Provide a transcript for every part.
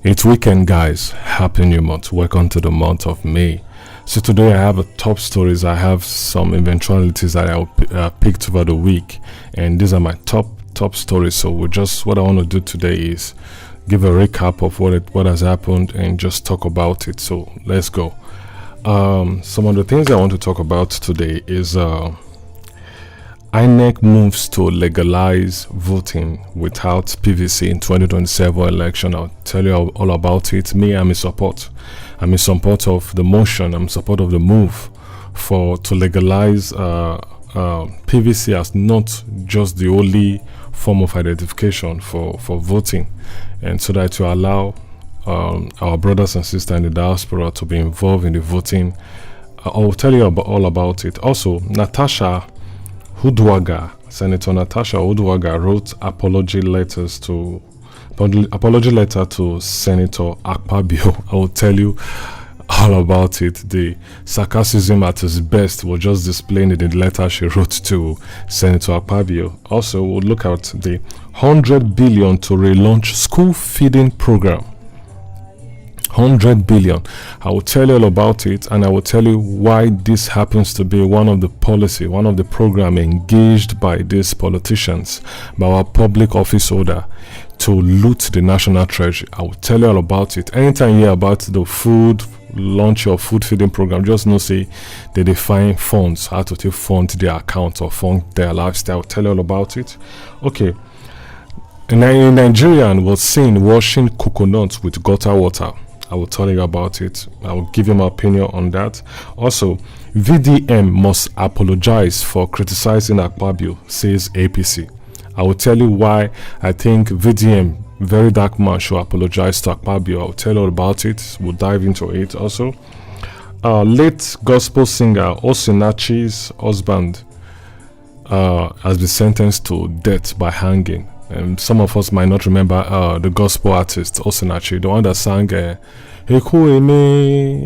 It's weekend, guys. Happy new month. Welcome to the month of May. So today I have a top stories. I have some eventualities that I picked over the week, and these are my top stories. So what I want to do today is give a recap of what has happened and just talk about it. So let's go. Some of the things I want to talk about today is INEC moves to legalize voting without PVC in 2027 election. I'll tell you all about it. Me, I'm in support. I'm in support of the motion. I'm in support of the move to legalize PVC as not just the only form of identification for voting, and so that to allow our brothers and sisters in the diaspora to be involved in the voting. I'll tell you all about it. Also, Natasha Uduaghan, Senator Natasha Uduaghan wrote apology letter to Senator Akpabio. I will tell you all about it. The sarcasm at its best was just displayed in the letter she wrote to Senator Akpabio. Also, we'll look at the 100 billion to relaunch school feeding program. 100 billion. I will tell you all about it, and I will tell you why this happens to be one of the program engaged by these politicians, by our public office holder, to loot the national treasury. I will tell you all about it. Anytime you hear about the launch of food feeding program, just know say they define funds, how to fund their account or fund their lifestyle. I will tell you all about it. Okay. A Nigerian was seen washing coconuts with gutter water. I will tell you about it. I will give you my opinion on that. Also, VDM must apologize for criticizing Akpabio, says APC. I will tell you why I think VDM, very dark man, should apologize to Akpabio. I will tell you all about it. We'll dive into it also. Late gospel singer Osinachi's husband has been sentenced to death by hanging. And some of us might not remember the gospel artist Osinachi, the one that sang Ekueme,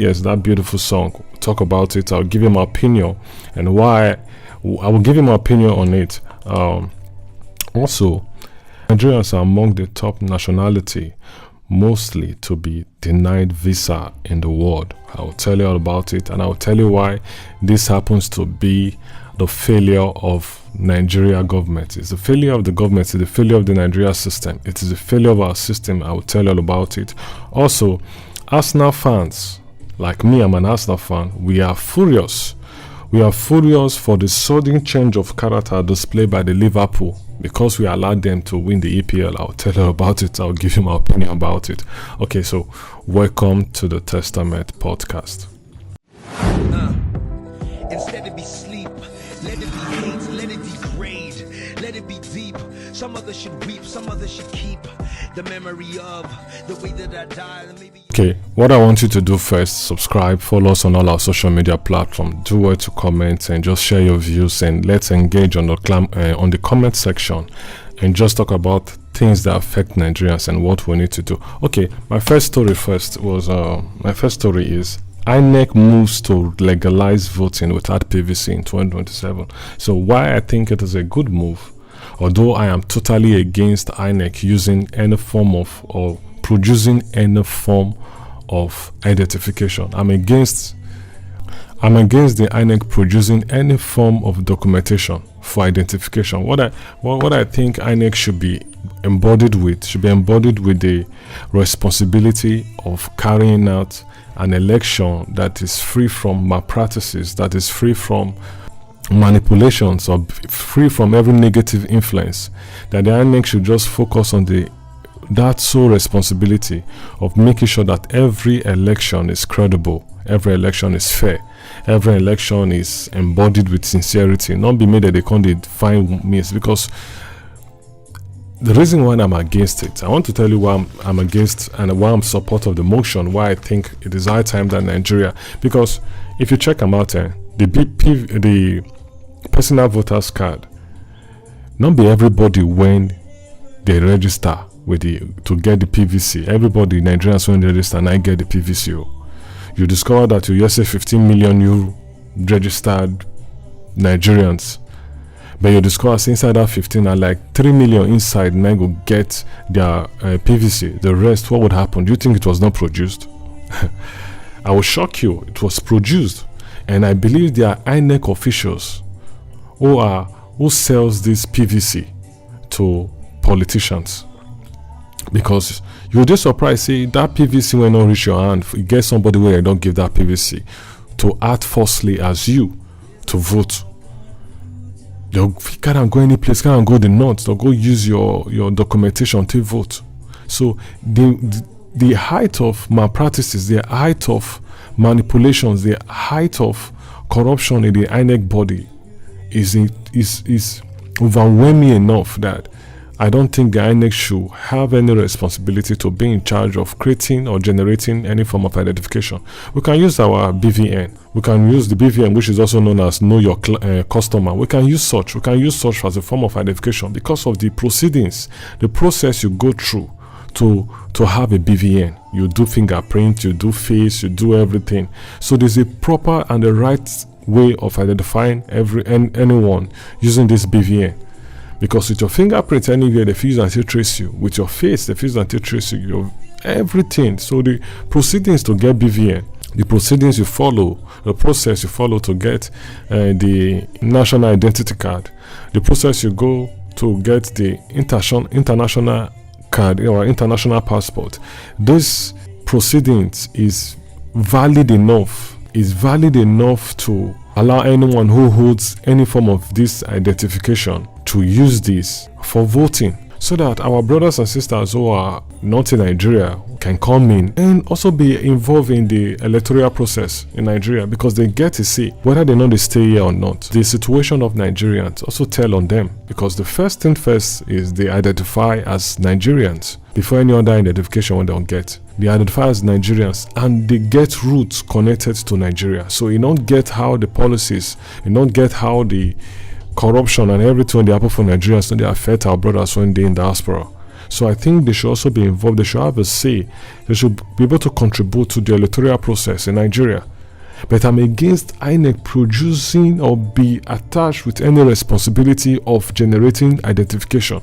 yes, that beautiful song. Talk about it. I'll give you my opinion and why. I will give you my opinion on it. Also, Nigerians are among the top nationality mostly to be denied visa in the world. I will tell you all about it, and I will tell you why this happens to be the failure of Nigeria government. It's the failure of the government. It's the failure of the Nigeria system. It is the failure of our system. I will tell you all about it. Also, Arsenal fans, like me, I'm an Arsenal fan. We are furious. We are furious for the sudden change of character displayed by the Liverpool because we allowed them to win the EPL. I'll tell you about it. I'll give you my opinion about it. Okay, so welcome to the Testament podcast. Instead it be sleep, let it be hate, let it degrade, let it be deep. Some others should weep, some others should keep the memory of the way that I died. Okay, what I want you to do first, subscribe, follow us on all our social media platforms, do well to comment and just share your views, and let's engage on the comment section and just talk about things that affect Nigerians and what we need to do. Okay, my first story is INEC moves to legalize voting without PVC in 2027. So why I think it is a good move, although I am totally against INEC using any form of or producing any form of identification. I'm against the INEC producing any form of documentation for identification. What I think INEC should be embodied with the responsibility of carrying out an election that is free from malpractices, that is free from manipulations, or free from every negative influence. That the INEC should just focus on that sole responsibility of making sure that every election is credible, every election is fair, every election is embodied with sincerity. Not be made that they can't define means, because the reason why I'm against it, I want to tell you why I'm against and why I'm support of the motion, why I think it is high time that Nigeria, because if you check them out, the personal voters card, not be everybody when they register to get the PVC. Everybody, Nigerians, when they register and I get the PVC. You discover that you say 15 million registered Nigerians, But you discover inside that 15 are like 3 million inside, and then go get their PVC. The rest, what would happen? Do you think it was not produced? I will shock you. It was produced, and I believe there are INEC officials who sells this PVC to politicians, because you would be surprised. See, that PVC when not reach your hand, you get somebody where you don't give that PVC to act falsely as you to vote. You can't go any place, can't go the north, they'll go use your documentation to vote. So the height of malpractices, the height of manipulations, the height of corruption in the INEC body is overwhelming enough that I don't think the INEC should have any responsibility to be in charge of creating or generating any form of identification. We can use our BVN. We can use the BVN, which is also known as Know Your Customer. We can use such. We can use such as a form of identification because of the proceedings, the process you go through to have a BVN. You do fingerprint, you do face, you do everything. So there's a proper and the right way of identifying anyone using this BVN. Because with your fingerprint anywhere, they fuse and still trace you. With your face, they fuse and still trace you. Everything. So the proceedings to get BVN, the proceedings you follow, the process you follow to get the national identity card, the process you go to get the international card or international passport. Those proceedings is valid enough to allow anyone who holds any form of this identification to use this for voting, so that our brothers and sisters who are not in Nigeria can come in and also be involved in the electoral process in Nigeria, because they get to see whether they know they stay here or not. The situation of Nigerians also tell on them, because the first thing first is they identify as Nigerians before any other identification when they don't get. They identify as Nigerians and they get roots connected to Nigeria. So you don't get how the policies, you don't get how the corruption and everything they happen for Nigerians, so they affect our brothers when they're in diaspora. So I think they should also be involved. They should have a say. They should be able to contribute to the electoral process in Nigeria. But I'm against INEC producing or be attached with any responsibility of generating identification.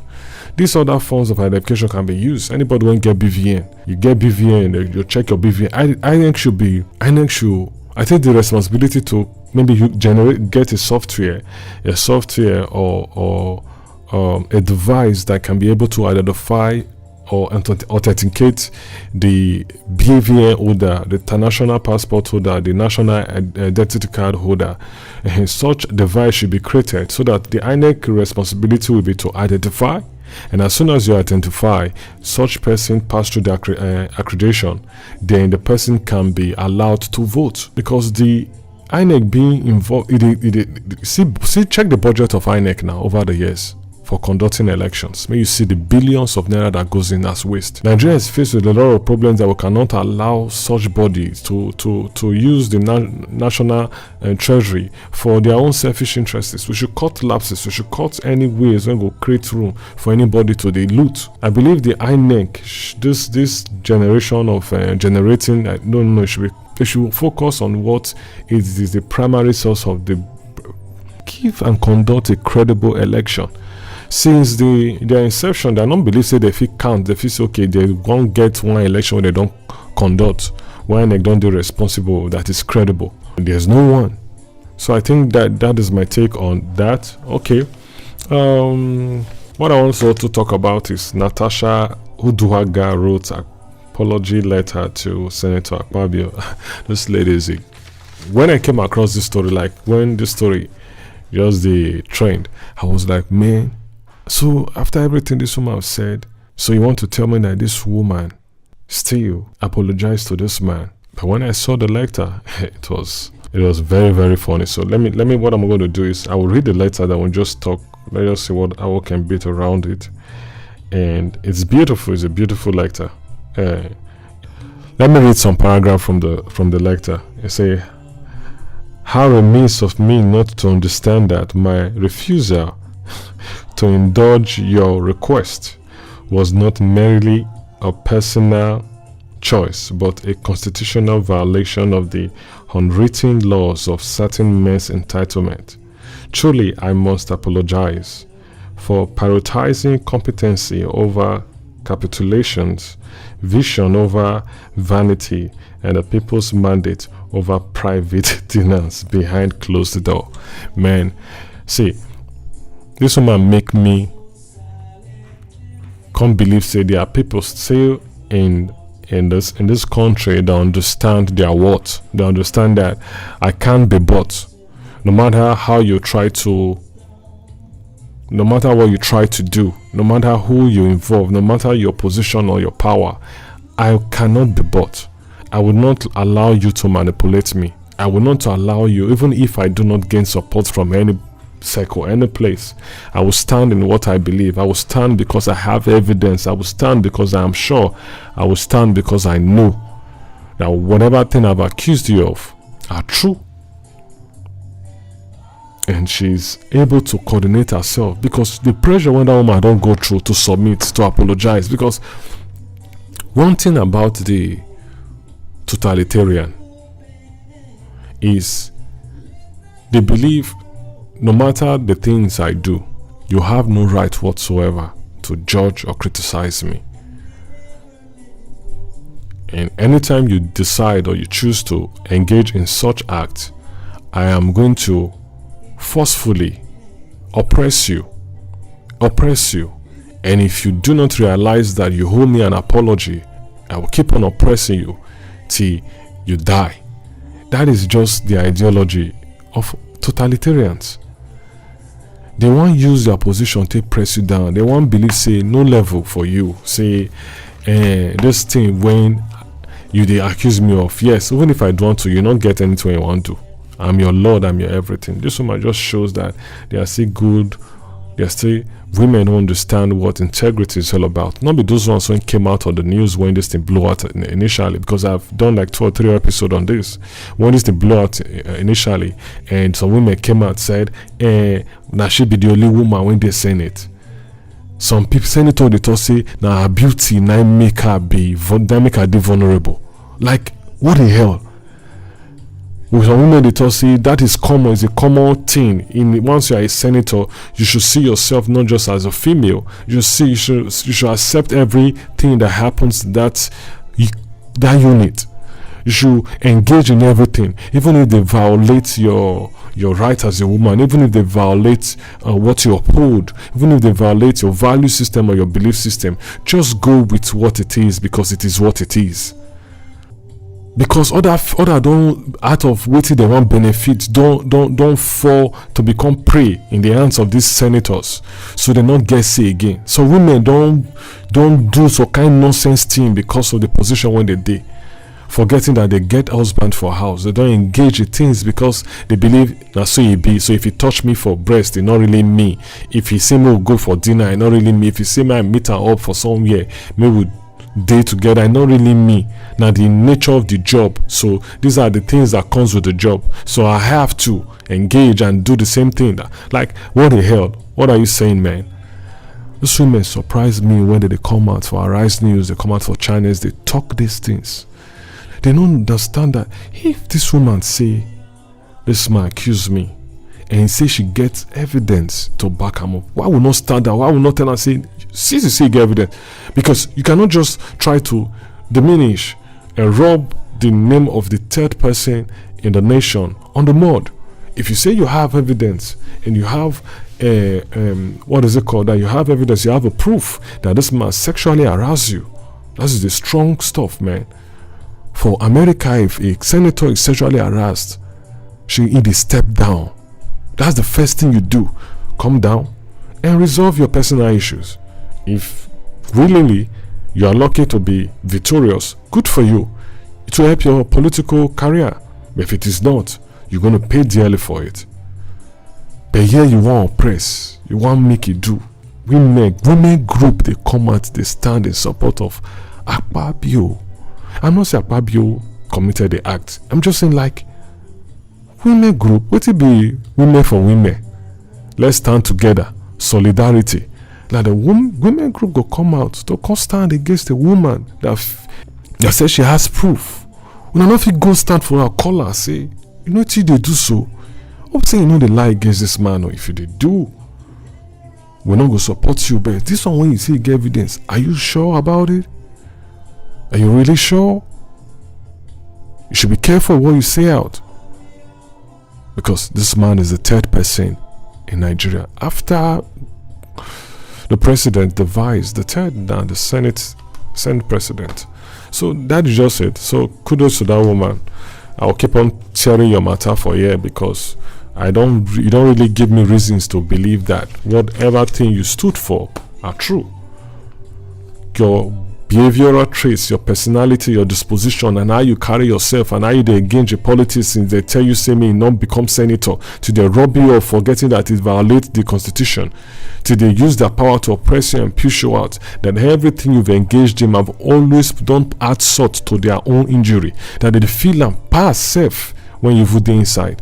These other forms of identification can be used. Anybody won't get BVN. You get BVN, you check your BVN. INEC should, I think the responsibility to maybe you get a software or a device that can be able to identify or authenticate the BVN holder, the international passport holder, the national identity card holder. And such device should be created so that the INEC responsibility will be to identify. And as soon as you identify such person pass through the accreditation, then the person can be allowed to vote. Because the INEC being involved, see check the budget of INEC now over the years for conducting elections. May you see the billions of naira that goes in as waste. Nigeria is faced with a lot of problems that we cannot allow such bodies to use the national treasury for their own selfish interests. We should cut lapses. We should cut any ways when we create room for anybody to the loot. I believe the INEC, this generation of generating, they should focus on what is the primary source of the give and conduct a credible election. Since their inception, they don't believe say they feel count, they feel say okay, they won't get one election when they don't conduct, when they don't do responsible, that is credible. There's no one. So I think that is my take on that. Okay. What I want to talk about is Natasha Uduaghan wrote an apology letter to Senator Akpabio. This lady is when I came across this story, like when this story just the trend, I was like, man. So after everything this woman said, so you want to tell me that this woman still apologized to this man? But when I saw the letter, it was very, very funny. So let me what I'm going to do is I will read the letter, that will just talk. Let us see what I can beat around it. And it's beautiful. It's a beautiful letter. Let me read some paragraph from the letter. It say, how remiss of me not to understand that my refusal to indulge your request was not merely a personal choice, but a constitutional violation of the unwritten laws of certain men's entitlement Truly, I must apologize for prioritizing competency over capitulations, vision over vanity, and the people's mandate over private dinners behind closed door. Man, see, this woman make me can't believe say there are people still in this country that understand their worth. They understand that I can't be bought. No matter how you try to, no matter what you try to do, no matter who you involve, no matter your position or your power, I cannot be bought. I will not allow you to manipulate me. I will not allow you, even if I do not gain support from any circle, any place. I will stand in what I believe. I will stand because I have evidence. I will stand because I am sure. I will stand because I know that whatever thing I've accused you of are true. And she's able to coordinate herself, because the pressure when that woman don't go through to submit, to apologize. Because one thing about the totalitarian is they believe no matter the things I do, you have no right whatsoever to judge or criticize me. And anytime you decide or you choose to engage in such acts, I am going to forcefully oppress you. And if you do not realize that you owe me an apology, I will keep on oppressing you till you die. That is just the ideology of totalitarians. They won't use their position to press you down. They won't believe, say, no level for you. Say, this thing when they accuse me of, yes, even if I don't want to, you don't get anything you want to. I'm your Lord, I'm your everything. This woman just shows that they are still good. They are still women who understand what integrity is all about. Not be those ones who came out on the news when this thing blew out initially, because I've done like 2 or 3 episodes on this. When this thing blew out initially, and some women came out and said, now she be the only woman when they Senate. Some people senator they talk say now her beauty now make her be vulnerable. Like, what the hell? With some women they talk say that is common, is a common thing. Once you are a senator, you should see yourself not just as a female. You should accept everything that happens to that unit. You should engage in everything, even if they violate your right as a woman, even if they violate what you uphold, even if they violate your value system or your belief system. Just go with what it is, because it is what it is. Because other don't, out of waiting they want benefit, don't fall to become prey in the hands of these senators, so they not get say again. So women don't do some kind nonsense thing because of the position when they dey, forgetting that they get husband for house. They don't engage in things because they believe that so it be. So if he touch me for breast, it's not really me. If he say me we'll go for dinner, it's not really me. If he say me I meet her up for somewhere, me would day together, not really me. Now the nature of the job, so these are the things that comes with the job, so I have to engage and do the same thing. Like, what the hell, what are you saying, man? These women surprise me when they come out for Arise News, they come out for channels, they talk these things. They don't understand that if this woman say this man accuse me and say she gets evidence to back him up, why will not stand there? Why will not tell her say see get evidence? Because you cannot just try to diminish and rob the name of the third person in the nation on the mud. If you say you have evidence and you have what is it called, that you have evidence, you have a proof that this man sexually harassed you, that is the strong stuff, man. For America, if a senator is sexually harassed, she need step down. That's the first thing you do. Come down and resolve your personal issues. If willingly you are lucky to be victorious, good for you. It will help your political career. But if it is not, you're going to pay dearly for it. But here you want to oppress, you want to make it do. Women group, they come out, they stand in support of Akpabio. I'm not saying Akpabio committed the act. I'm just saying, like, women group, what it be women for women? Let's stand together. Solidarity. Like the women group go come out to come stand against a woman that says she has proof. When I know if you go stand for her, call her, say, you know what they do so? I'm saying, you know, they lie against this man, or if they do, we're not going to support you. But this one, when you see get evidence, are you sure about it? Are you really sure? You should be careful what you say out, because this man is the third person in Nigeria after the president, the vice, the third now, the Senate president. So that is just it. So kudos to that woman. I'll keep on sharing your matter for a year, because you don't really give me reasons to believe that whatever thing you stood for are true. Your behavioral traits, your personality, your disposition, and how you carry yourself, and how you engage in politics, since they tell you, say me, not become senator, till they rob you of forgetting that it violates the constitution, till they use their power to oppress you and push you out, that everything you've engaged in have always don't add salt to their own injury, that they feel and pass safe when you vote inside.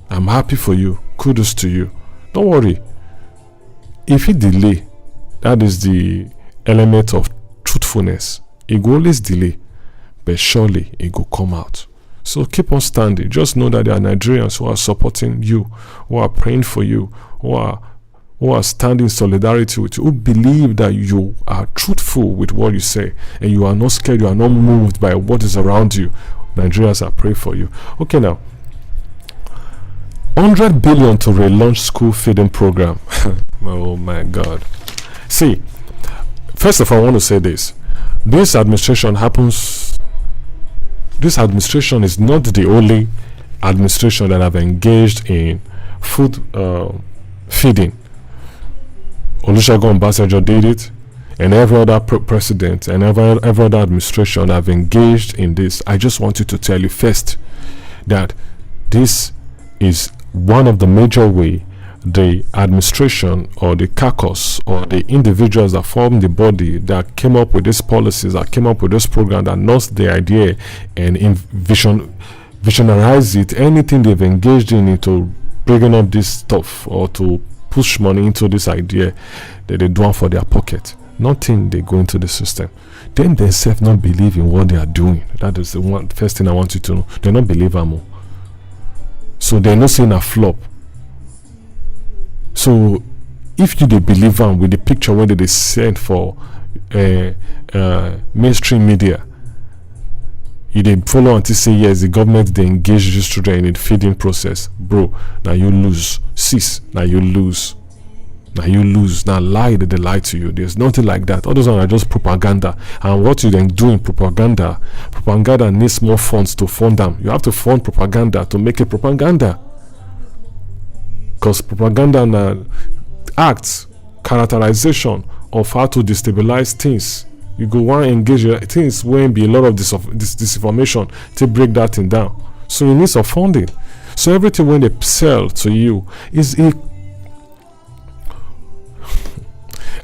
I'm happy for you. Kudos to you. Don't worry. If you delay, that is the element of truthfulness. It will always delay, but surely it will come out. So keep on standing. Just know that there are Nigerians who are supporting you, who are praying for you, who are standing in solidarity with you, who believe that you are truthful with what you say, and you are not scared, you are not moved by what is around you. Nigerians are praying for you. Okay, now 100 billion to relaunch school feeding program. Oh my God. See, first of all, I want to say this. This administration is not the only administration that have engaged in food feeding. Olusegun Obasanjo did it, and every other president and every other administration have engaged in this. I just wanted to tell you first that this is one of the major way the administration or the caucus or the individuals that form the body that came up with these policies, that came up with this program, that knows the idea and visionarize it, anything they've engaged in into bringing up this stuff or to push money into this idea, that they do it for their pocket. Nothing they go into the system. Then themselves not believe in what they are doing. That is the first thing I want you to know. They not believe them. So they're not seeing a flop. So if you they believe them with the picture where they send for mainstream media, you they follow until say yes, the government they engage these children in the feeding process, bro. Now you lose. Sis, now you lose. Now you lose. Now lie that they lie to you. There's nothing like that. All those are just propaganda. And what you then do in propaganda needs more funds to fund them. You have to fund propaganda to make it propaganda. Because propaganda now acts characterization of how to destabilize things. You go want to engage things when be a lot of disinformation to break that thing down. So you need some funding. So everything when they sell to you is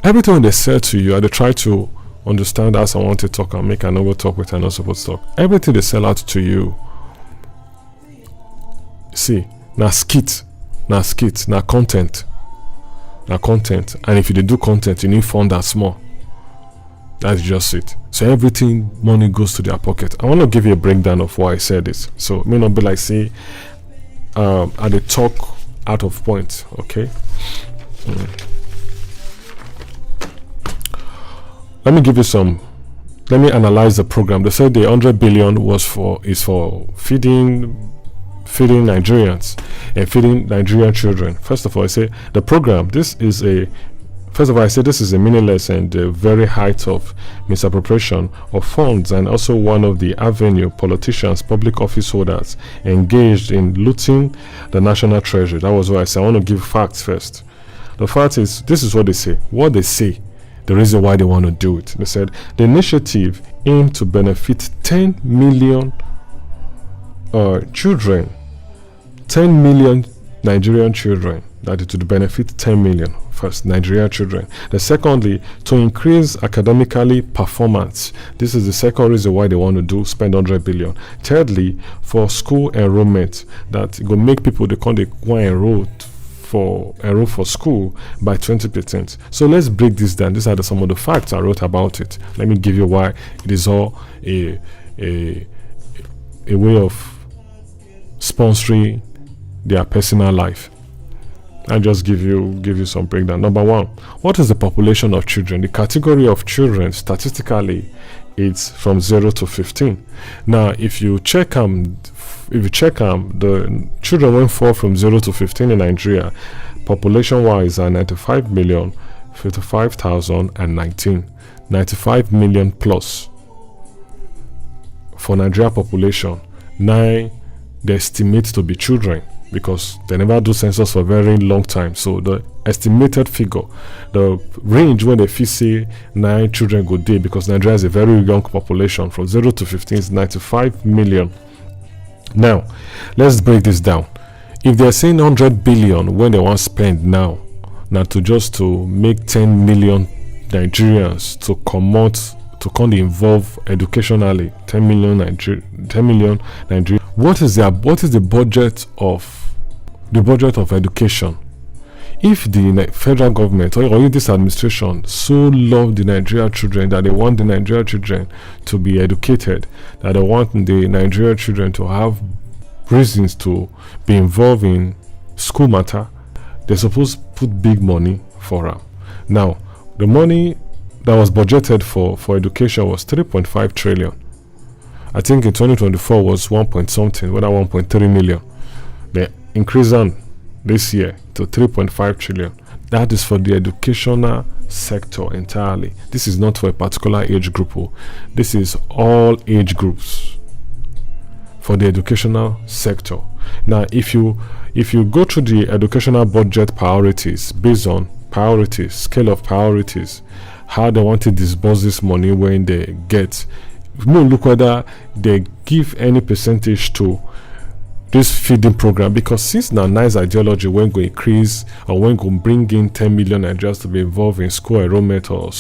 everything when they sell to you, and they try to understand as I want to talk and make another talk with another supposed to talk. Everything they sell out to you, see, now skit, now content. And if you do content, you need fund that small. That's just it. So everything money goes to their pocket. I want to give you a breakdown of why I said this. So it may not be like say at the talk out of point, okay? Let me analyze the program. They said the 100 billion is for feeding Nigerians and feeding Nigerian children. First of all, I say the program, this is a meaningless and very height of misappropriation of funds, and also one of the avenue politicians, public office holders engaged in looting the national treasury. That was why I said I want to give facts first. The fact is, this is what they say. What they say, the reason why they want to do it. They said the initiative aimed to benefit 10 million children, 10 million Nigerian children. That it would benefit 10 million first Nigerian children. The secondly, to increase academically performance. This is the second reason why they want to spend 100 billion. Thirdly, for school enrollment, that it will make people they go enroll for school by 20%. So let's break this down. These are some of the facts I wrote about it. Let me give you why it is all a way of sponsoring their personal life. I'll just give you some breakdown. Number one, what is the population of children? The category of children statistically it's from 0 to 15. Now, if you check the children went fall from 0 to 15 in Nigeria, population-wise are 95,055,019. 95 million plus for Nigeria population. They estimate to be children, because they never do census for a very long time. So the estimated figure, the range when they say 9 children go day, because Nigeria is a very young population, from 0 to 15 is 95 million. Now, let's break this down. If they're saying 100 billion when they want to spend now to make 10 million Nigerians to come involve educationally, 10 million Nigerians. What is the budget of education? If the federal government or if this administration so love the Nigerian children that they want the Nigerian children to be educated, that they want the Nigerian children to have reasons to be involved in school matter, they're supposed to put big money for them. Now, the money that was budgeted for education was 3.5 trillion. I think in 2024 was 1 point something, whether 1.3 million. They increased on this year to 3.5 trillion. That is for the educational sector entirely. This is not for a particular age group. This is all age groups for the educational sector. Now, if you go through the educational budget priorities, based on priorities, scale of priorities, how they want to disburse this money when they get, look whether they give any percentage to this feeding program, because since now nice ideology when go increase or when go bring in 10 million Nigerians to be involved in school enrollment or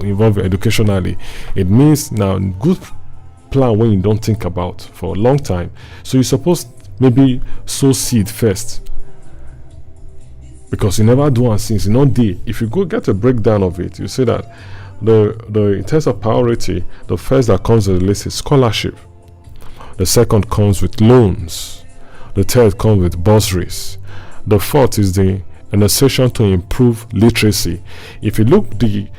involved educationally, it means now good plan when you don't think about for a long time. So you're supposed maybe sow seed first, because you never do one since you know if you go get a breakdown of it, you see that the in terms of priority, the first that comes on the list is scholarship. The second comes with loans. The third comes with bursaries. The fourth is the annexation to improve literacy. If you look the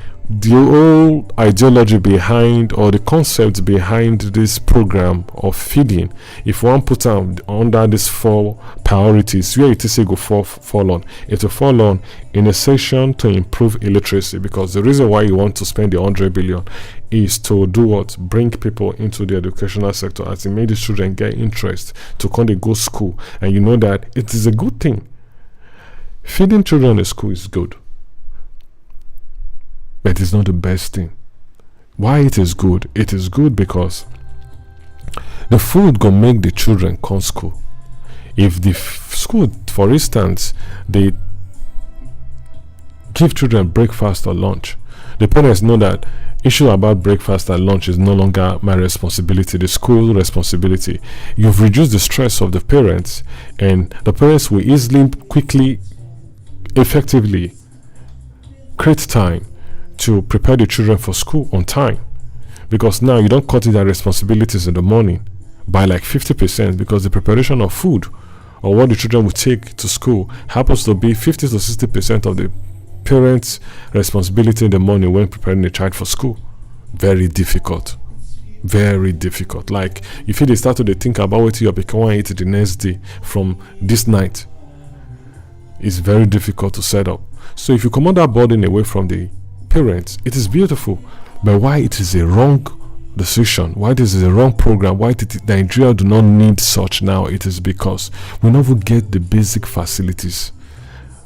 whole ideology behind, or the concept behind this program of feeding, if one put under these 4 priorities, where it is go fall on, it will fall on annexation to improve illiteracy, because the reason why you want to spend the 100 billion is to do what? Bring people into the educational sector, as it made the children get interest to come to go school. And you know that it is a good thing. Feeding children in school is good, but it's not the best thing. Why it is good? It is good because the food go make the children come school. If the school, for instance, they give children breakfast or lunch, the parents know that issue about breakfast and lunch is no longer my responsibility, the school responsibility. You've reduced the stress of the parents, and the parents will easily, quickly, effectively create time to prepare the children for school on time, because now you don't cut their responsibilities in the morning by like 50%, because the preparation of food or what the children will take to school happens to be 50 to 60% of the parents' responsibility in the morning when preparing a child for school. Very difficult. Like if they start to think about what you're becoming the next day from this night, it's very difficult to set up. So if you command that burden away from the parents, it is beautiful. But why it is a wrong decision, why this is a wrong program, why did Nigeria do not need such now? It is because we never get the basic facilities,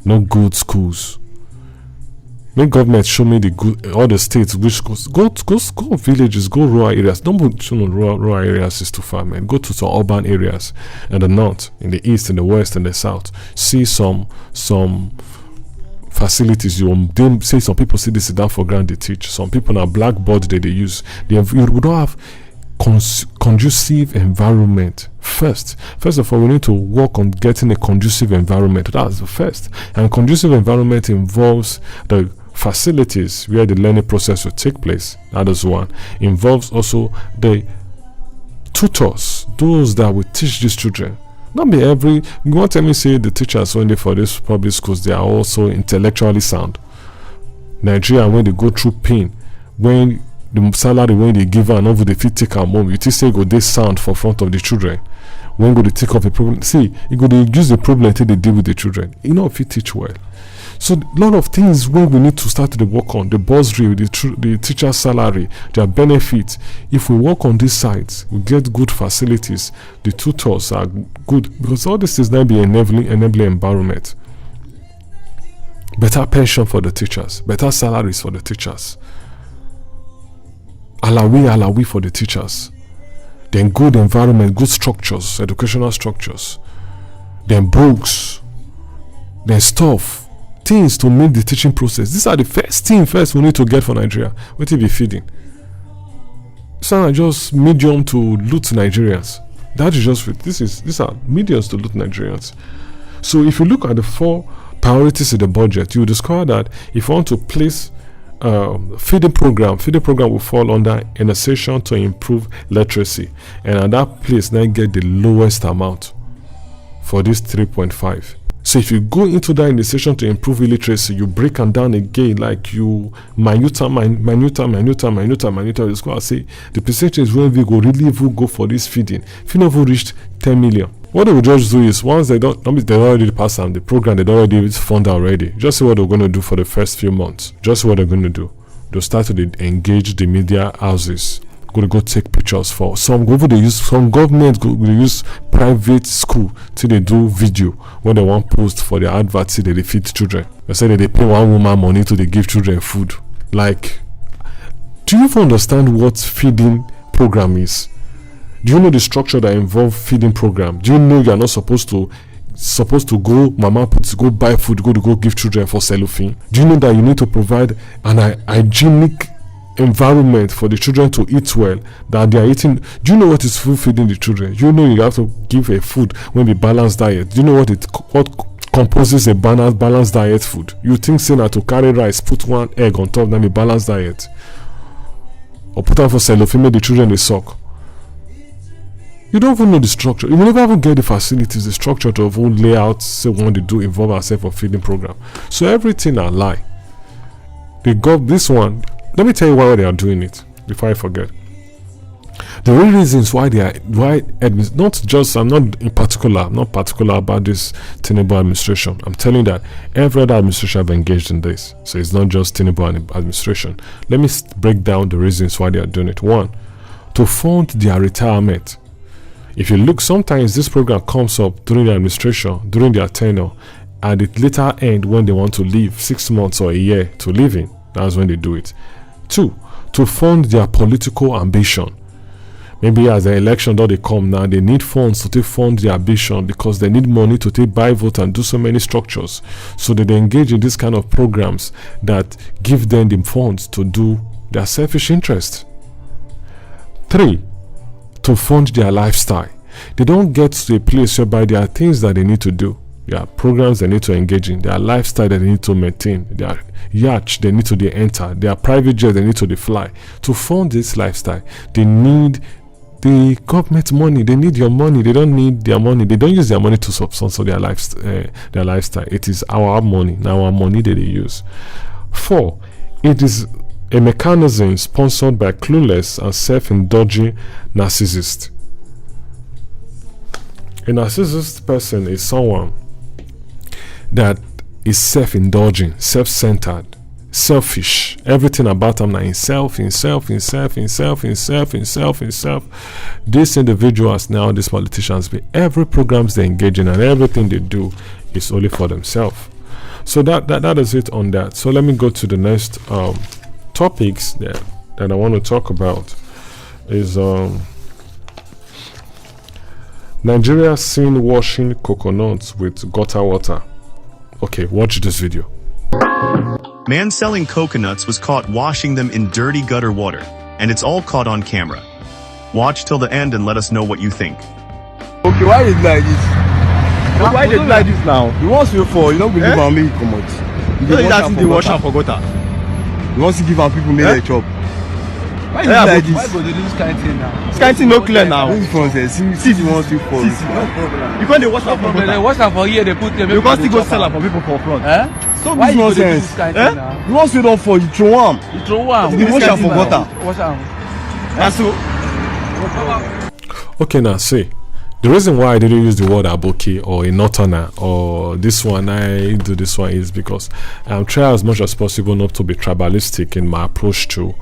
no good schools. Make government show me the good, all the states which schools. Go villages, go rural areas. Don't put rural areas is too far, man. Go to some urban areas in the north, in the east, in the west, in the south. See some facilities. You say some people see this down for granted. They teach. Some people now blackboard they use. We don't have conducive environment. First of all, we need to work on getting a conducive environment. That's the first. And conducive environment involves the facilities where the learning process will take place. That is one. Involves also the tutors, those that will teach these children, Not be every. You want to tell me say the teachers when they for these public schools they are also intellectually sound. Nigeria when they go through pain, when the salary when they give and over the fit take am home, you think say go they sound for front of the children. When go they take off the problem, see, you go they use the problem until they deal with the children. You know if you teach well. So a lot of things when we need to start to work on the bursary, the teacher's salary, their benefits. If we work on these sides, we get good facilities. The tutors are good because all this is now be enabling environment. Better pension for the teachers, better salaries for the teachers. Alawi for the teachers. Then good environment, good structures, educational structures. Then books. Then stuff. Things to make the teaching process. These are the first we need to get for Nigeria. What will be feeding? Some are just medium to loot Nigerians. That is just these are mediums to loot Nigerians. So if you look at the 4 priorities in the budget, you discover that if you want to place feeding program will fall under initiation to improve literacy, and at that place now get the lowest amount for this 3.5. So if you go into that initiation to improve illiteracy, you break them down again, like you minute, you just go and say the percentage when we go really go for this feeding. If you never reached 10 million. What they will just do is once they already pass on the program, they already fund already. Just see what they're going to do for the first few months. Just see what they're going to do. They'll start to engage the media houses. Going to go take pictures for some government they use private school till they do video when they want post for their adverts till they feed children. They say that they pay one woman money to they give children food. Like, do you even understand what feeding program is? Do you know the structure that involve feeding program? Do you know you are not supposed to go mama put to go buy food, go give children for cellophane? Do you know that you need to provide an hygienic environment for the children to eat well, that they are eating? Do you know what is food feeding the children? You know you have to give a food when the balanced diet. Do you know what composes a balanced diet food? You think say na to carry rice, put one egg on top, then a balanced diet, or put out for cellophane make the children they suck? You don't even know the structure. You will never even get the facilities, the structure to even lay out say what they do involve ourselves for feeding program. So everything a lie. They got this one. Let me tell you why they are doing it before I forget. The real reasons why not just, I'm not particular about this Tinubu administration. I'm telling you that every other administration have engaged in this. So it's not just Tinubu administration. Let me break down the reasons why they are doing it. 1, to fund their retirement. If you look, sometimes this program comes up during the administration, during their tenure, at the later end when they want to leave, 6 months or a year to live in. That's when they do it. 2, to fund their political ambition. Maybe as the election that they come now, they need funds to fund their ambition because they need money to buy vote and do so many structures. So they engage in this kind of programs that give them the funds to do their selfish interest. 3, to fund their lifestyle. They don't get to a place whereby there are things that they need to do. There are programs they need to engage in. There are lifestyle that they need to maintain. There are yachts they need to enter. There are private jets they need to fly. To fund this lifestyle, they need the government money. They need your money. They don't need their money. They don't use their money to sponsor their lifestyle. It is our money. Now our money that they use. 4, it is a mechanism sponsored by clueless and self-indulging narcissists. A narcissist person is someone that is self-indulging, self-centered, selfish. Everything about them now himself. These individuals now, these politicians, every programs they engage in and everything they do is only for themselves. So that is it on that. So let me go to the next topics that I want to talk about. Is Nigeria seen washing coconuts with gutter water. Okay, watch this video. Man selling coconuts was caught washing them in dirty gutter water, and it's all caught on camera. Watch till the end and let us know what you think. Okay, why is it like this? Why is it like this now? You want to for, you don't believe on me, come out. You don't wash for gutter. You want to give our people make a job. Why you like this? Why go they do this kind of thing now? This kind of thing no clear now. This one says, see the ones you for. No problem. You can't wash am for They wash am for here, they put them. You can't still go sell am for people for front. So Why this you go dey do nonsense. this kind of thing now? The ones you don't for, you throw am. You throw am. You wash am for gutter. Wash am. And so, Okay, now see, the reason why I didn't use the word aboki or a northerner or this one, I do this one, is because I'm trying as much as possible not to be tribalistic in my approach to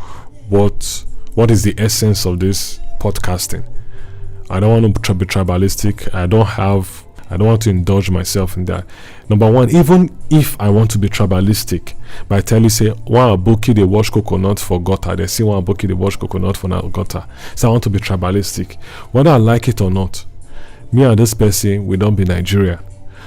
what is the essence of this podcasting. I don't want to be tribalistic. I don't want to indulge myself in that. Number one, even if I want to be tribalistic, by telling you say one aboki they wash coconut for gutter, they see one aboki they wash coconut for gutter. So I want to be tribalistic, whether I like it or not. Me and this person, we don't be Nigeria.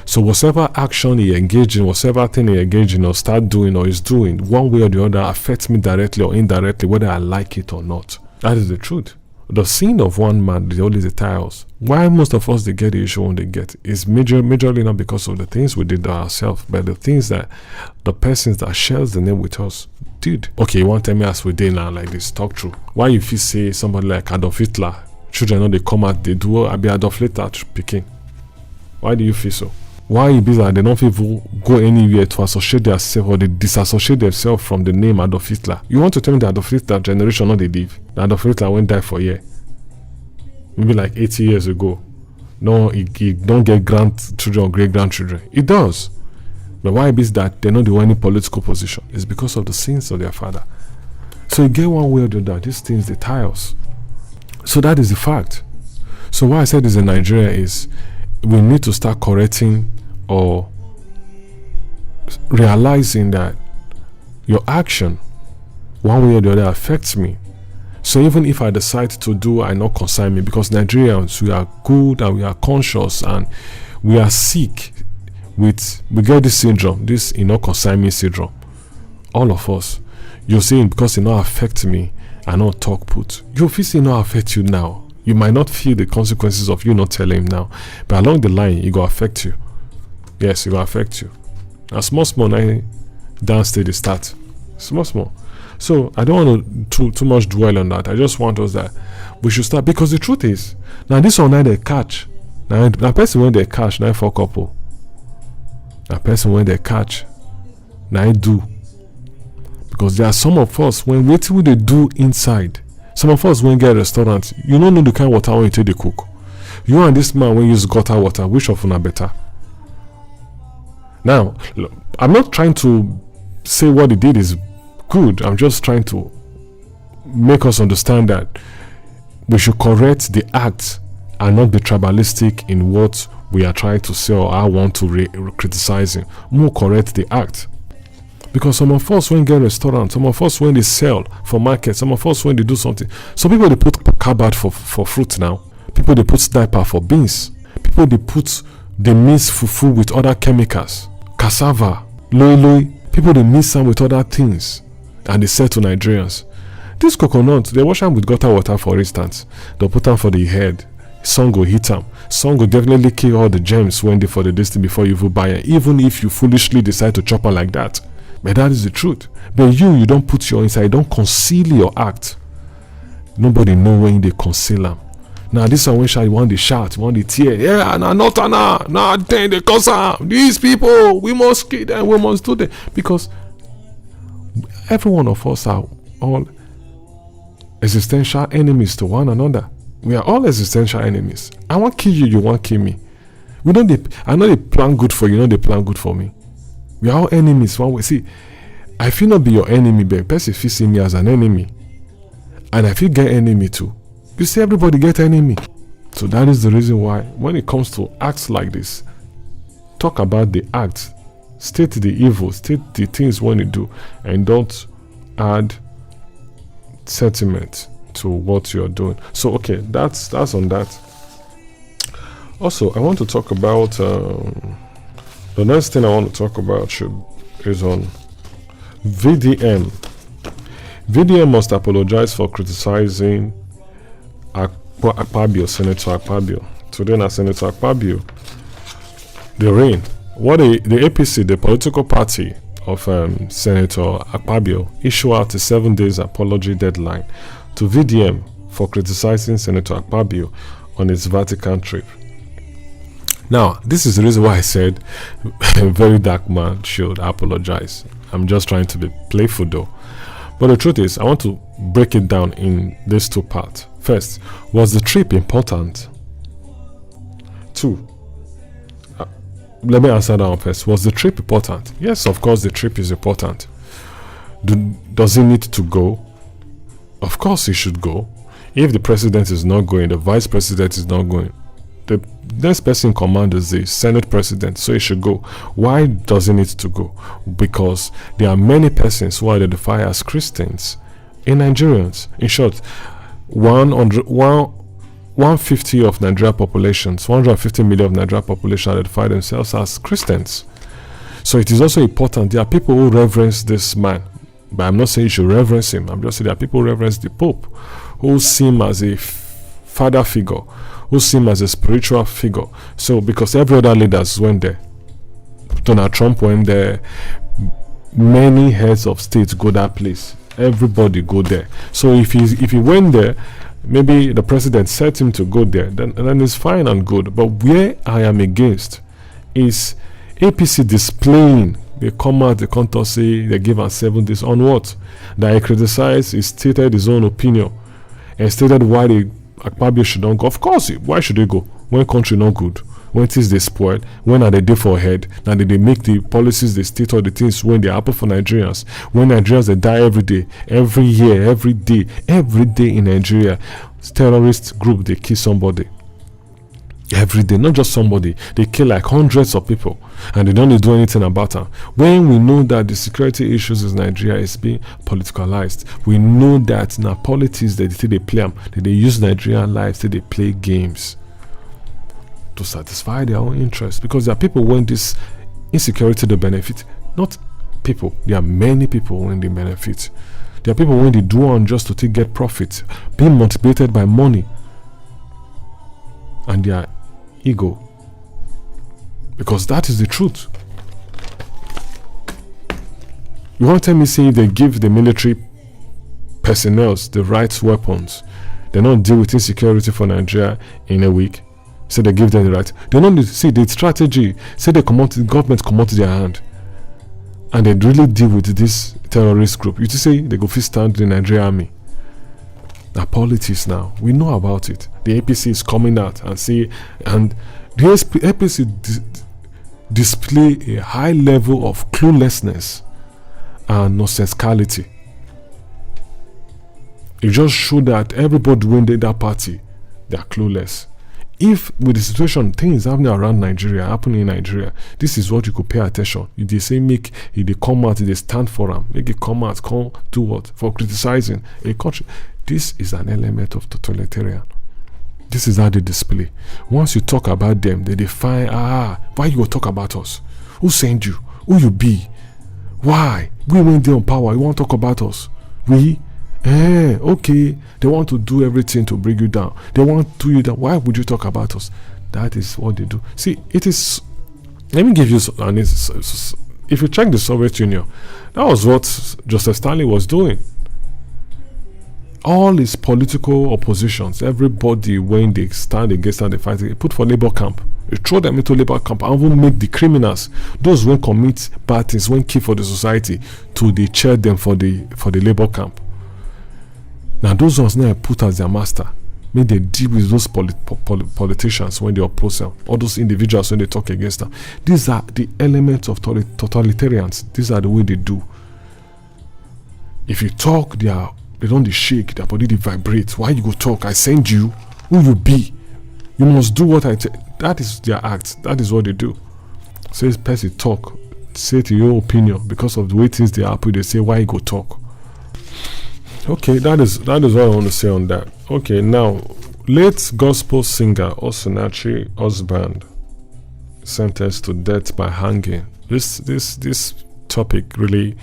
So whatever action he engage in, whatever thing he engage in or start doing or is doing, one way or the other affects me directly or indirectly, whether I like it or not. That is the truth. The sin of one man is always the tiles. Why most of us they get the issue when they get is majorly not because of the things we did ourselves, but the things that the persons that shares the name with us did. Okay, you want to tell me as we did now like this, talk true. Why if you say somebody like Adolf Hitler, children know they come out, they do I be Adolf Hitler picking? Why do you feel so? Why it be that they don't even go anywhere to associate themselves or they disassociate themselves from the name Adolf Hitler? You want to tell me that Adolf Hitler generation not they live? That Adolf Hitler went die for a year. Maybe like 80 years ago. No, he don't get grandchildren or great grandchildren. It does. But why it is that they don't do any political position? It's because of the sins of their father. So you get one way or the other, these things they tie us. So that is the fact. So why I said this in Nigeria is we need to start correcting or realizing that your action one way or the other affects me. So even if I decide to do, I not concern me, because Nigerians, we are good and we are conscious and we are sick with, we get this syndrome, this concern me syndrome. All of us. You see, because it not affect me, I not talk put. You feel it not affect you now. You might not feel the consequences of you not telling him now, but along the line, it will affect you. Yes, it will affect you. A small, now downstairs they start. Small. So I don't want to too much dwell on that. I just want us that we should start, because the truth is, now this one now they catch. Now that person when they catch, now for couple. That person when they catch, now I do. Because there are some of us when what will they do inside. Some of us when get a restaurant, you don't know the kind of water when you take the cook. You and this man when you use gutter water, which of them are better? Now, look, I'm not trying to say what he did is good. I'm just trying to make us understand that we should correct the act and not be tribalistic in what we are trying to say or I want to criticize him. More correct the act. Because some of us when get restaurants, some of us when they sell for market, some of us when they do something. Some people they put carbide for fruit now. People they put sniper for beans. People they mix fufu with other chemicals. Cassava, loi. People they mix them with other things. And they sell to Nigerians. This coconut, they wash them with gutter water, for instance. They'll put them for the head. Sun go hit them. Sun go definitely kill all the germs when they for the distance before you even buy it. Even if you foolishly decide to chop them like that. But that is the truth. But you don't put your inside, don't conceal your act. Nobody know when they conceal them. Now this one when you want the shout, you want the tear. Yeah, nah, then they cause them. These people, we must kill them, we must do them. Because every one of us are all existential enemies to one another. We are all existential enemies. I want to kill you, you want to kill me. I know they plan good for you, they plan good for me. We are all enemies one way. See, I feel not be your enemy, but person feel see me as an enemy. And I feel get enemy too. You see, everybody get enemy. So that is the reason why when it comes to acts like this, talk about the acts, state the evil, state the things when you do, and don't add sentiment to what you're doing. So okay, that's on that. Also, I want to talk about the next thing I want to talk about is on VDM. VDM must apologize for criticizing Akpabio, Senator Akpabio. Today, now Senator Akpabio, the reign. What the APC, the political party of Senator Akpabio, issue out a 7 days apology deadline to VDM for criticizing Senator Akpabio on his Vatican trip. Now, this is the reason why I said a very dark man should apologize. I'm just trying to be playful though. But the truth is, I want to break it down in these two parts. First, was the trip important? Two, let me answer that one first. Was the trip important? Yes, of course the trip is important. Does he need to go? Of course he should go. If the president is not going, the vice president is not going, the next person in command is the Senate president, so he should go. Why does he need to go? Because there are many persons who identify as Christians in Nigerians. In short, 150 of Nigeria populations, 150 million of Nigeria population identify themselves as Christians. So it is also important. There are people who reverence this man, but I'm not saying you should reverence him. I'm just saying there are people who reverence the Pope, who see him as a father figure, who see him as a spiritual figure. So because every other leaders went there, Donald Trump went there, many heads of states go that place, everybody go there. So if he went there, maybe the president set him to go there, then it's fine and good. But where I am against is APC displaying. They come out, they come to say they give us 7 days on what? That he criticized, he stated his own opinion and stated why the Akpabio should not go. Of course, why should they go? When country not good, when things they spoil, when are they day for head? Now they make the policies, they state all the things when they happen for Nigerians. When Nigerians they die every day, every year, every day in Nigeria, terrorist group they kill somebody. Every day, not just somebody, they kill like hundreds of people and they don't do anything about it. When we know that the security issues in Nigeria is being politicalized, we know that now politics they play them, they use Nigerian lives, they play games to satisfy their own interests, because there are people when this insecurity they benefit. Not people, there are many people when they benefit. There are people when they do on just to get profit, being motivated by money and their ego, because that is the truth. You want to tell me, say they give the military personnel the right weapons, they don't deal with insecurity for Nigeria in a week? Say they give them the right. They don't see the strategy. Say the government come out their hand and they really deal with this terrorist group. You say they go first stand the Nigerian army. Now politics now, we know about it. The APC is coming out and say, and the APC display a high level of cluelessness and nonsensicality. It just showed that everybody when they that party, they are clueless. If with the situation, things happening around Nigeria, happening in Nigeria, this is what you could pay attention. If they say make, if they come out, if they stand for them, make it come out, come do what? For criticizing a country. This is an element of totalitarian. This is how they display. Once you talk about them, they define, why you will talk about us? Who sent you? Who you be? Why? We went there on power. You want to talk about us? We? Okay. They want to do everything to bring you down. They want to do you down. Why would you talk about us? That is what they do. See, it is. Let me give you an. If you check the Soviet Union, that was what Joseph Stalin was doing. All his political oppositions, everybody when they stand against and they fight, they put for labor camp. They throw them into labor camp and even make the criminals, those who commit bad things, when kill for the society, to they chair them for the labor camp. Now those ones now put as their master. Make they deal with those politicians when they oppose them, or those individuals when they talk against them. These are the elements of totalitarians. These are the way they do. If you talk, they don't shake, their body they vibrate. Why you go talk? I send you. Who you be? You must do what I tell. That is their act. That is what they do. Say person talk, say to your opinion, because of the way things they happen. They say why you go talk. Okay, that is what I want to say on that. Okay, now late gospel singer Osinachi husband sentenced to death by hanging. This topic really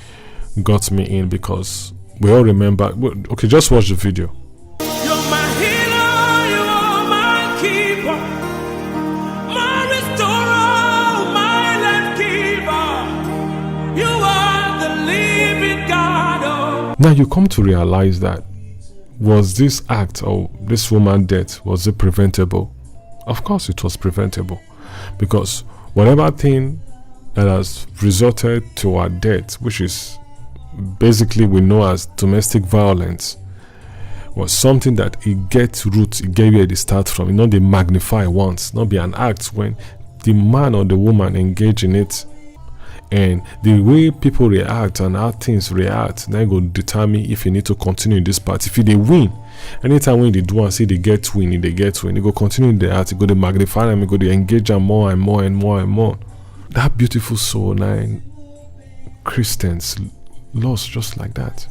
got me in because we all remember. Okay, just watch the video. You're my healer, you are my keeper, my restorer, my life giver. You are the living God. Now you come to realize that was this act or this woman's death, was it preventable? Of course it was preventable, because whatever thing that has resulted to her death, which is basically we know as domestic violence, was something that it gets roots, it get where they start from. You know, they magnify once, not be an act when the man or the woman engage in it. And the way people react and how things react, then go determine if you need to continue in this part. If they win, anytime when they do and say they get win, they go continue in the act, they go to magnify them, they go to engage them more and more and more and more. That beautiful soul, 9 Christians lost just like that.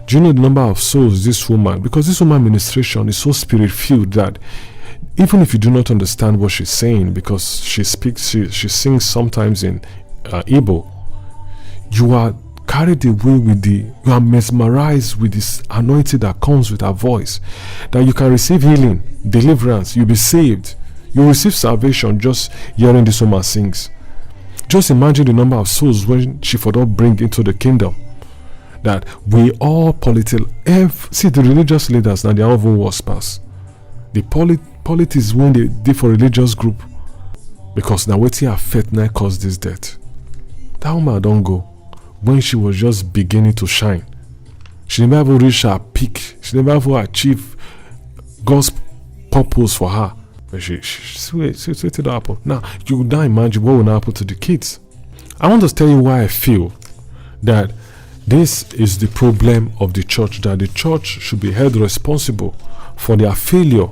Do you know the number of souls this woman, because this woman ministration is so spirit filled that even if you do not understand what she's saying, because she sings sometimes in Igbo, you are carried away with you are mesmerized with this anointing that comes with her voice, that you can receive healing, deliverance, you'll be saved, you receive salvation just hearing this woman sings. Just imagine the number of souls when she for not bring into the kingdom. That we all see the religious leaders now, they are even worse pass. The politics when they did for religious group, because now what affect now caused this death. That woman don't go when she was just beginning to shine. She never even reached her peak. She never even achieved God's purpose for her. But she waited to happen. Now you now imagine what will happen to the kids. I want to tell you why I feel that this is the problem of the church, that the church should be held responsible for their failure.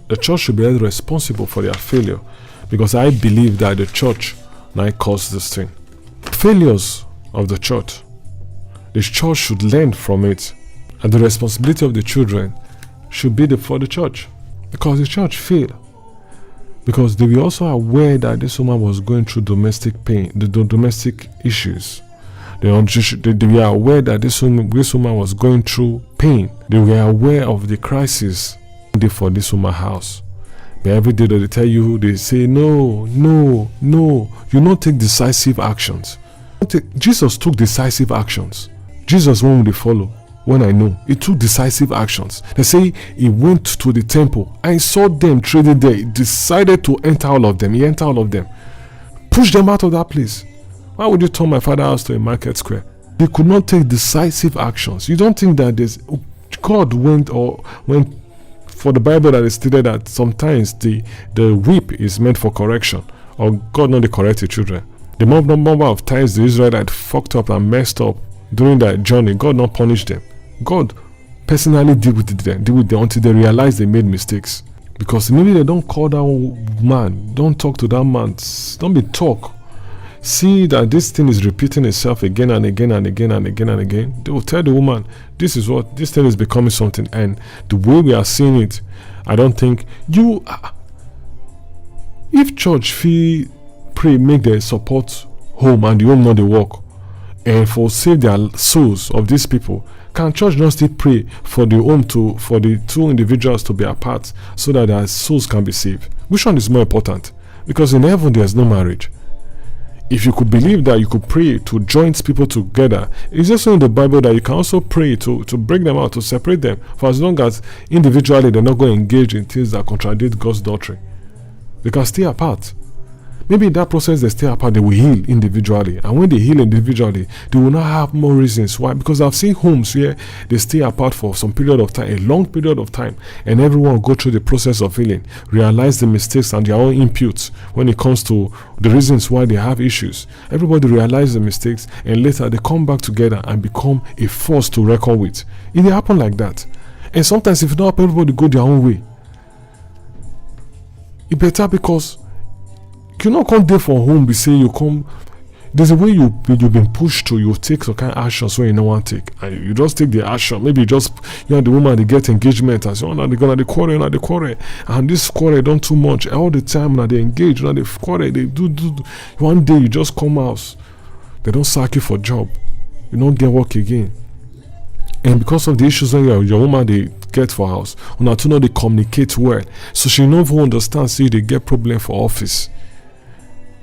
The church should be held responsible for their failure, because I believe that the church now caused this thing. Failures of the church should learn from it, and the responsibility of the children should be for the church, because the church failed. Because they were also aware that this woman was going through domestic pain, the domestic issues. They were aware that this woman was going through pain. They were aware of the crisis for this woman's house. But every day that they tell you, they say, no. You don't take decisive actions. Jesus took decisive actions. Jesus won't they follow. When I know, he took decisive actions. They say he went to the temple and saw them trading there. He decided to enter all of them. He entered all of them. Push them out of that place. Why would you turn my father's house to a market square? They could not take decisive actions. You don't think that God went for the Bible that is stated that sometimes the whip is meant for correction, or God not to correct the children. The number of times the Israelites fucked up and messed up during that journey, God not punished them. God personally deal with them until they realize they made mistakes. Because maybe they don't call that man, don't talk to that man, don't be talk. See that this thing is repeating itself again and again and again and again and again. They will tell the woman, this thing is becoming something. And the way we are seeing it, I don't think if church fee pray make their support home and the home not the work, and for save their souls of these people, can church not still pray for the home for the two individuals to be apart so that their souls can be saved? Which one is more important? Because in heaven there is no marriage. If you could believe that you could pray to join people together, it's also in the Bible that you can also pray to break them out, to separate them, for as long as individually they're not going to engage in things that contradict God's doctrine. They can stay apart. Maybe in that process they stay apart, they will heal individually. And when they heal individually, they will not have more reasons. Why? Because I've seen homes where they stay apart for some period of time, a long period of time, and everyone go through the process of healing, realize the mistakes and their own inputs when it comes to the reasons why they have issues. Everybody realize the mistakes, and later they come back together and become a force to reckon with. It happen like that. And sometimes if not, everybody go their own way. It better, because you not come there for home, be say you come. There's a way you've been pushed to, you take some kind of actions when you don't want to take, and you just take the action. Maybe you and the woman, they get engagement and say, oh, now they're gonna quarrel, and this quarrel done too much all the time. Now they engage, now they quarrel, they do. One day you just come out, they don't sack you for job, you don't get work again, and because of the issues when your woman they get for house, now to know they communicate well, so she no even understand. See, they get problem for office.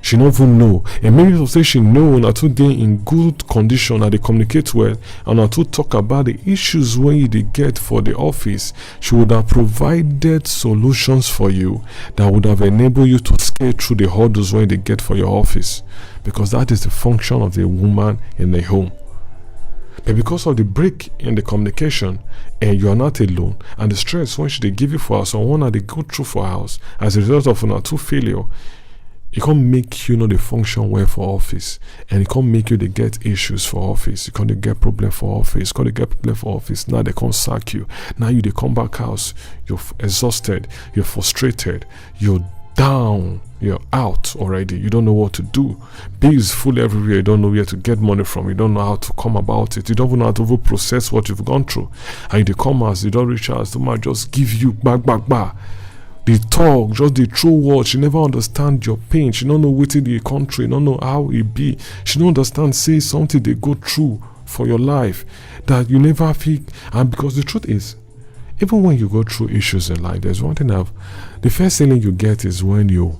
She don't even know. And maybe to say she know na too dey in good condition and they communicate well and na to talk about the issues when you dey get for the office. She would have provided solutions for you that would have enabled you to scale through the hurdles when they get for your office. Because that is the function of the woman in the home. But because of the break in the communication, and you are not alone, and the stress when she dey give you for house, or one that they go through for house as a result of una two failure, it can't make you know the function well for office, and it can't make you they get issues for office. You can't get problem for office. Can't get problem for office. Now they can't sack you. Now you they come back house. You're exhausted. You're frustrated. You're down. You're out already. You don't know what to do. Bills full everywhere. You don't know where to get money from. You don't know how to come about it. You don't even know how to process what you've gone through. And you come house. You don't reach out. The man just give you back. They talk, just the true words. She never understand your pain. She don't know what in the country. Don't know how it be. She don't understand say something they go through for your life that you never feel. And because the truth is, even when you go through issues in life, there's one thing the first feeling you get is when you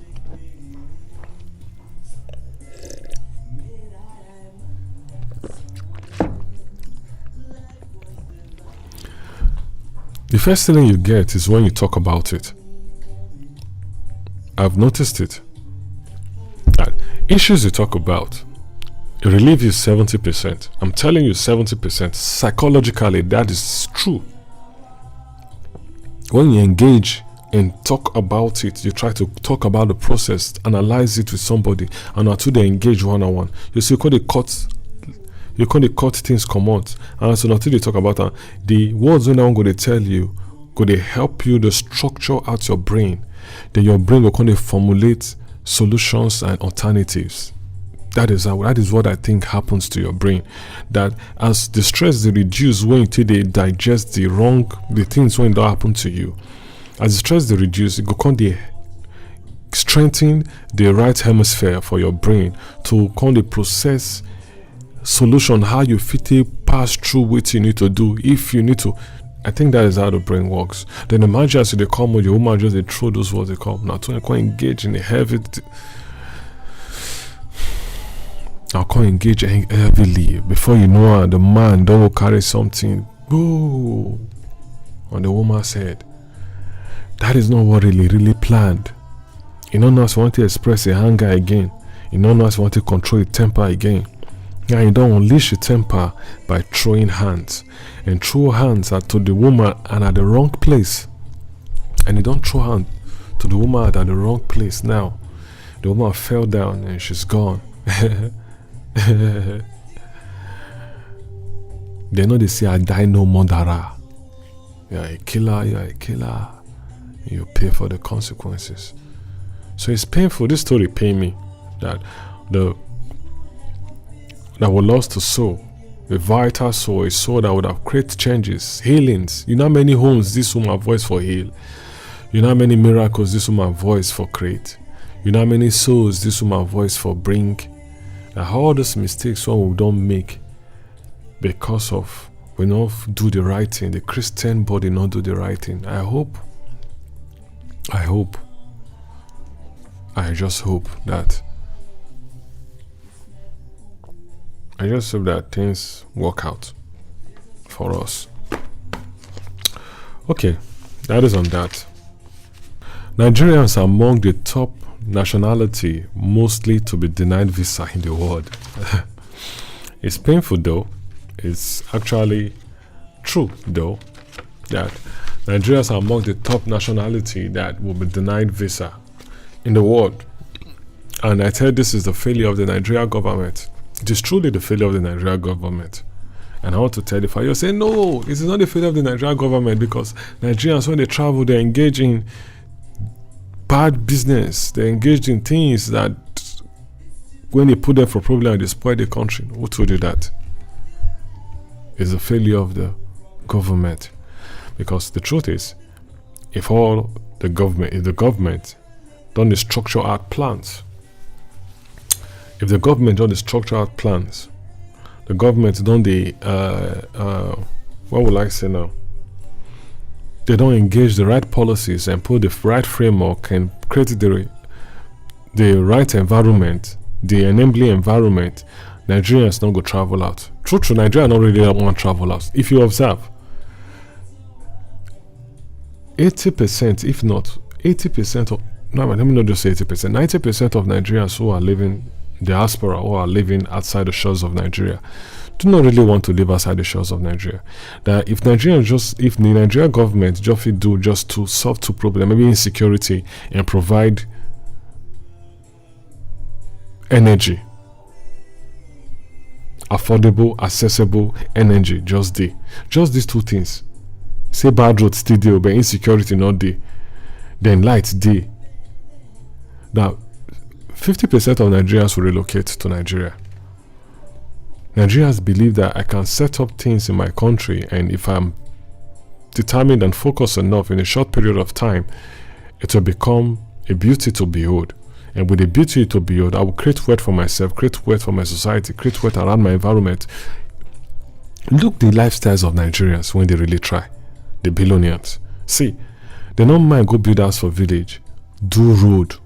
talk about it. I've noticed it. That issues you talk about, it relieves you 70%. I'm telling you 70%. Psychologically, that is true. When you engage and talk about it, you try to talk about the process, analyze it with somebody, and until they engage one-on-one, you see, you can't cut things come out. And so until they talk about that, the words when I'm going to tell you, going to help you to structure out your brain. Then your brain will kind of formulate solutions and alternatives. That is what I think happens to your brain. That as the stress they reduce when they digest the things when that happen to you. As the stress they reduce, it go kind of strengthen the right hemisphere for your brain to kind of process solution how you fit pass through what you need to do if you need to. I think that is how the brain works. Then imagine as they come with your woman just they throw those words they come. Now to engage in a heavy I'll call engage heavily. Before you know the man don't carry something. Boo on the woman's head. That is not what really planned. You don't know want to express a anger again. You don't know want to control your temper again. Now you don't unleash your temper by throwing hands. And throw hands to the woman and at the wrong place. And you don't throw hand to the woman at the wrong place now. The woman fell down and she's gone. They know they say I die no more dara. You're a killer. You pay for the consequences. So it's painful. This story pain me that was lost to soul. A vital soul, a soul that would have created changes, healings. You know how many homes this woman voice for heal. You know how many miracles this woman voice for create. You know how many souls this woman voice for bring. And all those mistakes one we don't make because of we not do the right thing. The Christian body not do the right thing. I just hope that things work out for us. Okay, that is on that. Nigerians are among the top nationality mostly to be denied visa in the world. It's painful though. It's actually true though that Nigerians are among the top nationality that will be denied visa in the world. And I tell this is the failure of the Nigerian government. It is truly the failure of the Nigerian government. And I want to tell you say no, it is not the failure of the Nigerian government, because Nigerians when they travel they engage in bad business. They engage in things that when they put them for problem they spoil the country. Who told you that? It's the failure of the government. Because the truth is, if the government don't structure out plans, if the government don't structure out plans, the government don't what would I say now? They don't engage the right policies and put the right framework and create the right environment, the enabling environment, Nigerians not go travel out. True, Nigeria not really want to travel out. If you observe, 80%, if not 80% of, no, let me not just say 80%, 90% of Nigerians who are living diaspora, who are living outside the shores of Nigeria, do not really want to live outside the shores of Nigeria. That if the Nigerian government just to solve two problems, maybe insecurity and provide energy, affordable, accessible energy, just these two things. Say bad roads still there, but insecurity not there. Then light there. Now, 50% of Nigerians will relocate to Nigeria. Nigerians believe that I can set up things in my country, and if I'm determined and focused enough in a short period of time, it will become a beauty to behold. And with a beauty to behold, I will create wealth for myself, create wealth for my society, create wealth around my environment. Look the lifestyles of Nigerians when they really try. The billionaires. See, they don't mind go build house for village, do road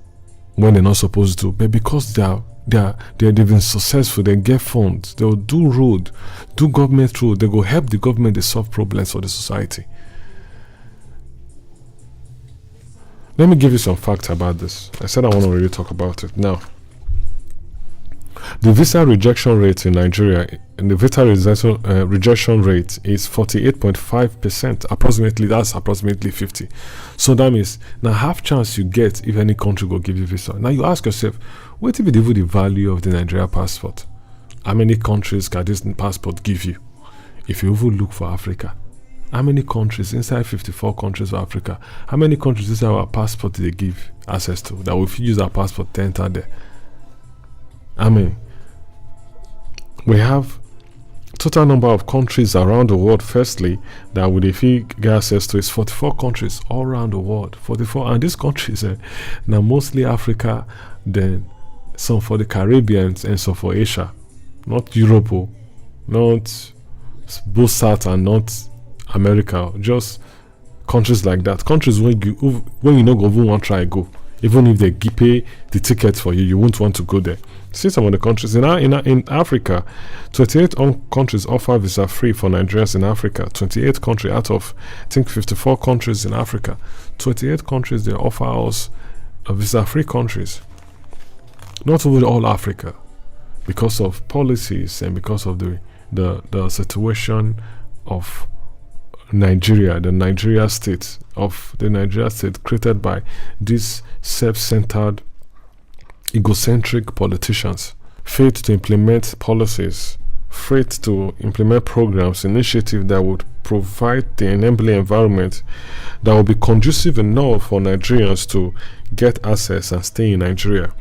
when they're not supposed to, but because they've been successful, they get funds, they'll do road, do government road, they go help the government to solve problems for the society. Let me give you some facts about this. I said I want to really talk about it. Now, the visa rejection rate in Nigeria, and the visa rejection rate is 48.5%. Approximately, that's approximately 50. So that means now half chance you get if any country will give you visa. Now you ask yourself, what if the value of the Nigeria passport? How many countries can this passport give you? If you even look for Africa, how many countries inside 54 countries of Africa? How many countries inside our passport do they give access to? That if you use our passport to enter there. I mean, we have total number of countries around the world. Firstly, that would if you get access to is 44 countries all around the world. 44, and these countries now mostly Africa, then some for the Caribbean and some for Asia, not Europe, not both South and North America, just countries like that. Countries when you know go even want to try go, even if they pay the ticket for you, you won't want to go there. See some of the countries in Africa, 28 countries offer visa free for Nigerians in Africa. 28 countries out of I think 54 countries in Africa, 28 countries they offer us visa free countries. Not over all Africa, because of policies and because of the situation of Nigeria, the Nigeria state created by these self-centered, egocentric politicians, failed to implement policies, failed to implement programs, initiatives that would provide the enabling environment that would be conducive enough for Nigerians to get access and stay in Nigeria.